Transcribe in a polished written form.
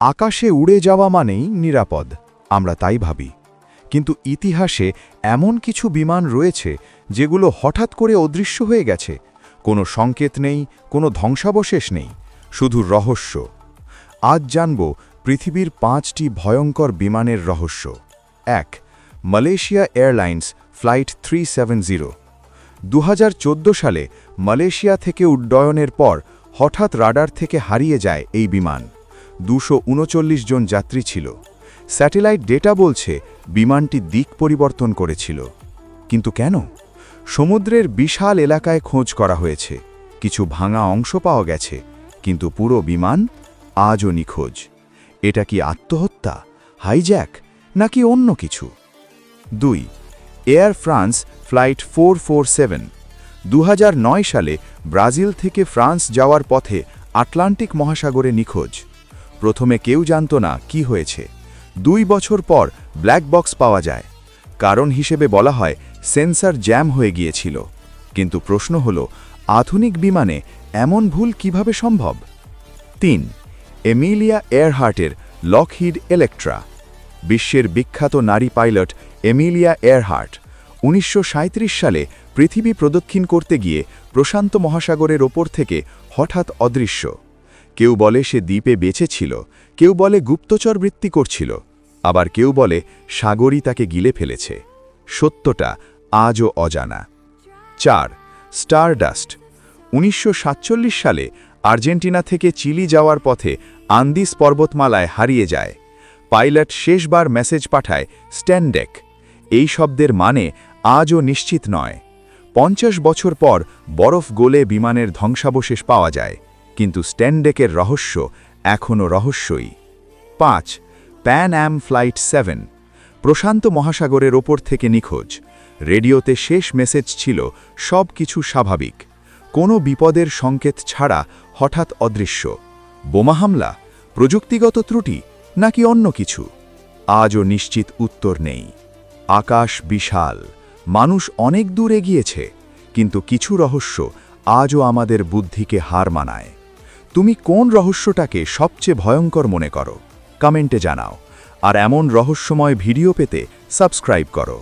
আকাশে উড়ে যাওয়া মানেই নিরাপদ, আমরা তাই ভাবি। কিন্তু ইতিহাসে এমন কিছু বিমান রয়েছে যেগুলো হঠাৎ করে অদৃশ্য হয়ে গেছে। কোনো সংকেত নেই, কোনো ধ্বংসাবশেষ নেই, শুধু রহস্য। আজ জানব পৃথিবীর 5টি ভয়ঙ্কর বিমানের রহস্য। 1. Malaysia airlines flight 370। 2014 সালে মালয়েশিয়া থেকে উড্ডয়নের পর হঠাৎ রাডার থেকে হারিয়ে যায় এই বিমান। 239 জন যাত্রী ছিল। স্যাটেলাইট ডেটা বলছে বিমানটি দিক পরিবর্তন করেছিল। কিন্তু কেন? সমুদ্রের বিশাল এলাকায় খোঁজ করা হয়েছে, কিছু ভাঙা অংশ পাওয়া গেছে, কিন্তু পুরো বিমান আজও নিখোঁজ। এটা কি আত্মহত্যা, হাইজ্যাক, নাকি অন্য কিছু? 2. Air France flight 447। 2009 সালে ব্রাজিল থেকে ফ্রান্স যাওয়ার পথে আটলান্টিক মহাসাগরে নিখোঁজ। প্রথমে কেউ জানত না কি হয়েছে। 2 বছর পর ব্ল্যাক বক্স পাওয়া যায়। কারণ হিসেবে বলা হয় সেন্সর জ্যাম হয়ে গিয়েছিল। কিন্তু প্রশ্ন হল, আধুনিক বিমানে এমন ভুল কিভাবে সম্ভব? 3. এমিলিয়া এয়ারহার্টের লকহিড ইলেকট্রা। বিশ্বের বিখ্যাত নারী পাইলট এমিলিয়া এয়ারহার্ট 1937 সালে পৃথিবী প্রদক্ষিণ করতে গিয়ে প্রশান্ত মহাসাগরের ওপর থেকে হঠাৎ অদৃশ্য। কেউ বলে সে দ্বীপে বেঁচে ছিল, কেউ বলে গুপ্তচর বৃত্তি করছিল, আবার কেউ বলে সাগরই তাকে গিলে ফেলেছে। সত্যটা আজও অজানা। 4. স্টারডাস্ট। 1947 সালে আর্জেন্টিনা থেকে চিলি যাওয়ার পথে আন্দিস পর্বতমালায় হারিয়ে যায়। পাইলট শেষবার মেসেজ পাঠায় স্ট্যান্ডেক। এই শব্দের মানে আজও নিশ্চিত নয়। 50 বছর পর বরফ গলে বিমানের ধ্বংসাবশেষ পাওয়া যায়, কিন্তু স্ট্যান্ডেকের রহস্য এখনও রহস্যই। 5. প্যান অ্যাম ফ্লাইট 7। প্রশান্ত মহাসাগরের ওপর থেকে নিখোঁজ। রেডিওতে শেষ মেসেজ ছিল সব কিছু স্বাভাবিক। কোনো বিপদের সংকেত ছাড়া হঠাৎ অদৃশ্য। বোমা হামলা, প্রযুক্তিগত ত্রুটি, নাকি অন্য কিছু? আজও নিশ্চিত উত্তর নেই। আকাশ বিশাল, মানুষ অনেক দূর এগিয়েছে, কিন্তু কিছু রহস্য আজও আমাদের বুদ্ধিকে হার মানায়। তুমি কোন রহস্যটাকে সবচেয়ে ভয়ঙ্কর মনে করো? কমেন্টে জানাও। আর এমন রহস্যময় ভিডিও পেতে সাবস্ক্রাইব করো।